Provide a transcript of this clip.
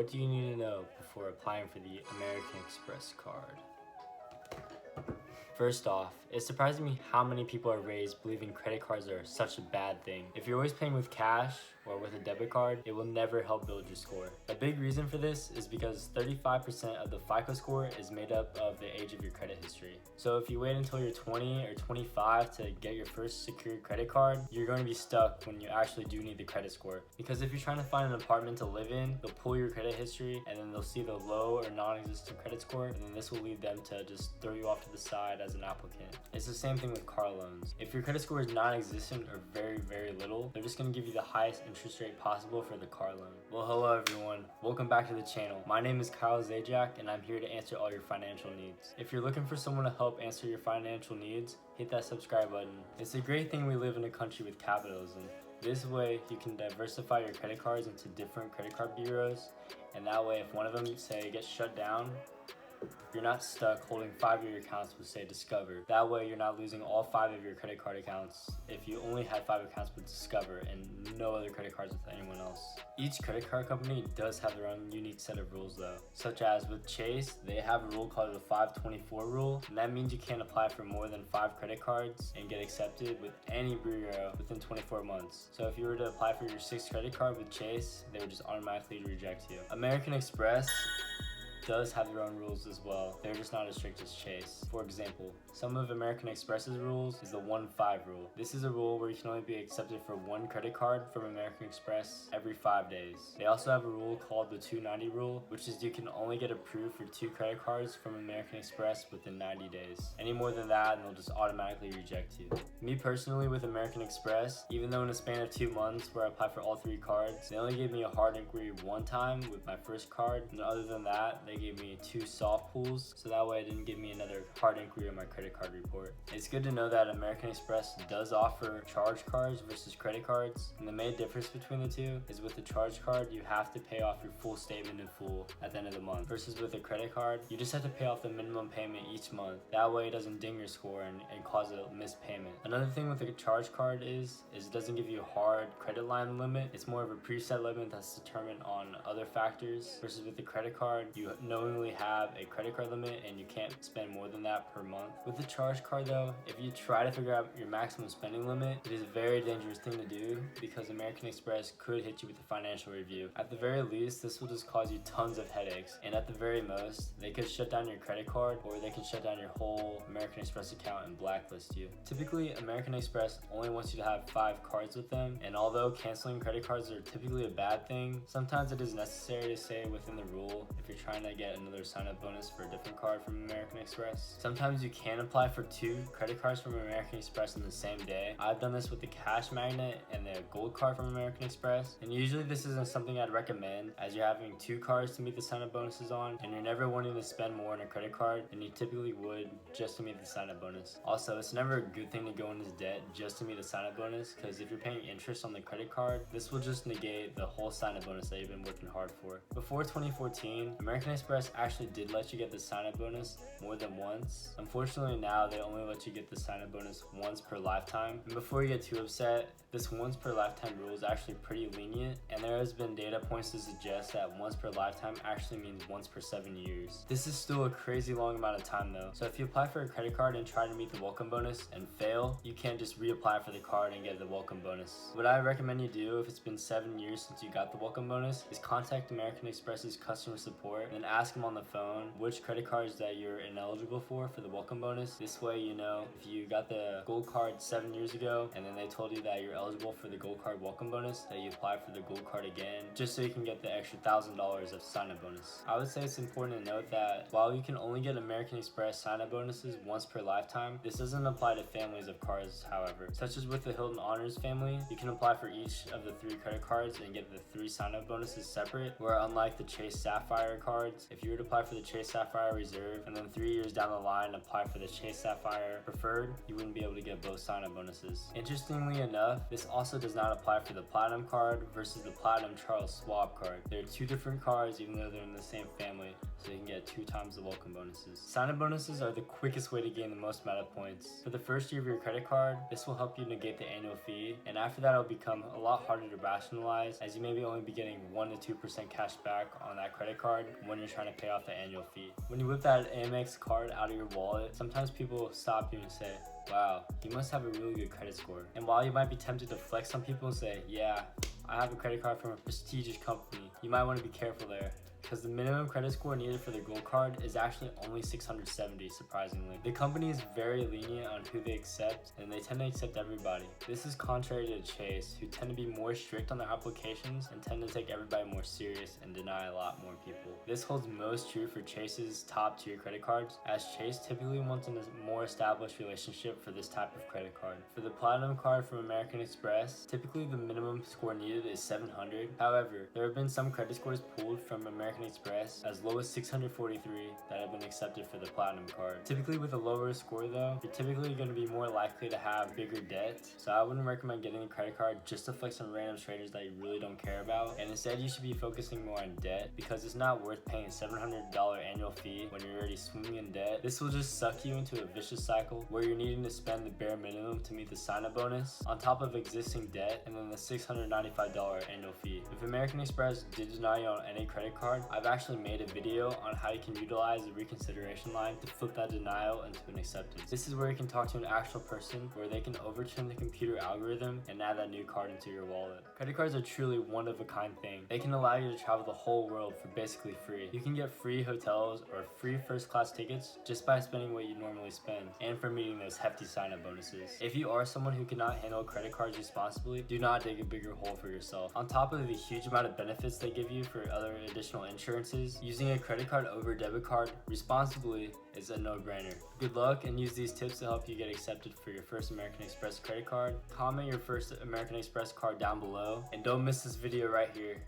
What do you need to know before applying for the American Express card? First off, it surprises me how many people are raised believing credit cards are such a bad thing. If you're always paying with cash or with a debit card, it will never help build your score. A big reason for this is because 35% of the FICO score is made up of the age of your credit history. So if you wait until you're 20 or 25 to get your first secured credit card, you're going to be stuck when you actually do need the credit score. Because if you're trying to find an apartment to live in, they'll pull your credit history and then they'll see the low or non-existent credit score, and then this will lead them to just throw you off to the side as an applicant. It's the same thing with car loans. If your credit score is non-existent or very, very little, they're just going to give you the highest interest rate possible for the car loan. Well, hello everyone. Welcome back to the channel. My name is Kyle Zajac and I'm here to answer all your financial needs. If you're looking for someone to help answer your financial needs, hit that subscribe button. It's a great thing we live in a country with capitalism. This way, you can diversify your credit cards into different credit card bureaus, and that way if one of them, say, gets shut down, you're not stuck holding 5 of your accounts with, say, Discover. That way you're not losing all 5 of your credit card accounts if you only had 5 accounts with Discover and no other credit cards with anyone else. Each credit card company does have their own unique set of rules though, such as with Chase, they have a rule called the 524 rule, and that means you can't apply for more than 5 credit cards and get accepted with any bureau within 24 months. So if you were to apply for your 6th credit card with Chase, they would just automatically reject you. American Express does have their own rules as well. They're just not as strict as Chase. For example, some of American Express's rules is the 1-5 rule. This is a rule where you can only be accepted for 1 credit card from American Express every 5 days. They also have a rule called the 290 rule, which is you can only get approved for 2 credit cards from American Express within 90 days. Any more than that and they'll just automatically reject you. Me personally with American Express, even though in a span of 2 months where I applied for all 3 cards, they only gave me a hard inquiry 1 time with my first card, and other than that, they gave me 2 soft pulls, so that way it didn't give me another hard inquiry on my credit card report. It's good to know that American Express does offer charge cards versus credit cards, and the main difference between the two is with the charge card, you have to pay off your full statement in full at the end of the month, versus with a credit card, you just have to pay off the minimum payment each month. That way it doesn't ding your score and cause a missed payment. Another thing with a charge card is it doesn't give you a hard credit line limit. It's more of a preset limit that's determined on other factors, versus with the credit card, you knowingly have a credit card limit and you can't spend more than that per month. With the charge card though, if you try to figure out your maximum spending limit, it is a very dangerous thing to do because American Express could hit you with a financial review. At the very least, this will just cause you tons of headaches, and at the very most, they could shut down your credit card or they can shut down your whole American Express account and blacklist you. Typically, American Express only wants you to have 5 cards with them, and although canceling credit cards are typically a bad thing, sometimes it is necessary to stay within the rule if you're trying to get another sign-up bonus for a different card from American Express. Sometimes you can apply for 2 credit cards from American Express in the same day. I've done this with the cash magnet and the gold card from American Express, and usually this isn't something I'd recommend as you're having 2 cards to meet the sign-up bonuses on, and you're never wanting to spend more on a credit card than you typically would just to meet the sign-up bonus. Also, it's never a good thing to go into debt just to meet a sign-up bonus, because if you're paying interest on the credit card, this will just negate the whole sign-up bonus that you've been working hard for. Before 2014, American Express actually did let you get the sign-up bonus more than once. Unfortunately now they only let you get the sign-up bonus once per lifetime, and before you get too upset, this once per lifetime rule is actually pretty lenient, and there has been data points to suggest that once per lifetime actually means once per 7 years. This is still a crazy long amount of time though, so if you apply for a credit card and try to meet the welcome bonus and fail, you can't just reapply for the card and get the welcome bonus. What I recommend you do if it's been 7 years since you got the welcome bonus is contact American Express's customer support and ask them on the phone which credit cards that you're ineligible for the welcome bonus. This way you know if you got the gold card 7 years ago and then they told you that you're eligible for the gold card welcome bonus, that you apply for the gold card again just so you can get the extra $1,000 of sign-up bonus. I would say it's important to note that while you can only get American Express sign-up bonuses once per lifetime, this doesn't apply to families of cards, however. Such as with the Hilton Honors family, you can apply for each of the 3 credit cards and get the 3 sign-up bonuses separate, where unlike the Chase Sapphire cards, note, if you were to apply for the Chase Sapphire Reserve and then 3 years down the line apply for the Chase Sapphire Preferred, you wouldn't be able to get both sign-up bonuses. Interestingly enough, this also does not apply for the Platinum card versus the Platinum Charles Schwab card. They're two different cards even though they're in the same family, so you can get 2 times the welcome bonuses. Sign-up bonuses are the quickest way to gain the most amount of points. For the first year of your credit card, this will help you negate the annual fee, and after that it'll become a lot harder to rationalize, as you maybe only be getting 1 to 2% cash back on that credit card when you're trying to pay off the annual fee. When you whip that Amex card out of your wallet, sometimes people will stop you and say, wow, you must have a really good credit score. And while you might be tempted to flex on people and say, yeah, I have a credit card from a prestigious company, you might want to be careful there, because the minimum credit score needed for the gold card is actually only 670, surprisingly. The company is very lenient on who they accept, and they tend to accept everybody. This is contrary to Chase, who tend to be more strict on their applications and tend to take everybody more serious and deny a lot more people. This holds most true for Chase's top tier credit cards, as Chase typically wants a more established relationship for this type of credit card. For the Platinum card from American Express, typically the minimum score needed is 700. However, there have been some credit scores pulled from American Express as low as 643 that have been accepted for the Platinum card. Typically with a lower score though, you're typically going to be more likely to have bigger debt, so I wouldn't recommend getting a credit card just to flex on random traders that you really don't care about, and instead you should be focusing more on debt, because it's not worth paying a $700 annual fee when you're already swimming in debt. This will just suck you into a vicious cycle where you're needing to spend the bare minimum to meet the sign-up bonus on top of existing debt and then the $695 annual fee. If American Express did deny you on any credit card, I've actually made a video on how you can utilize the reconsideration line to flip that denial into an acceptance. This is where you can talk to an actual person, where they can overturn the computer algorithm and add that new card into your wallet. Credit cards are truly one of a kind thing. They can allow you to travel the whole world for basically free. You can get free hotels or free first class tickets just by spending what you normally spend, and for meeting those hefty sign-up bonuses. If you are someone who cannot handle credit cards responsibly, do not dig a bigger hole for yourself. On top of the huge amount of benefits they give you for other additional insurances, using a credit card over a debit card responsibly is a no-brainer. Good luck, and use these tips to help you get accepted for your first American Express credit card. Comment your first American Express card down below, and don't miss this video right here.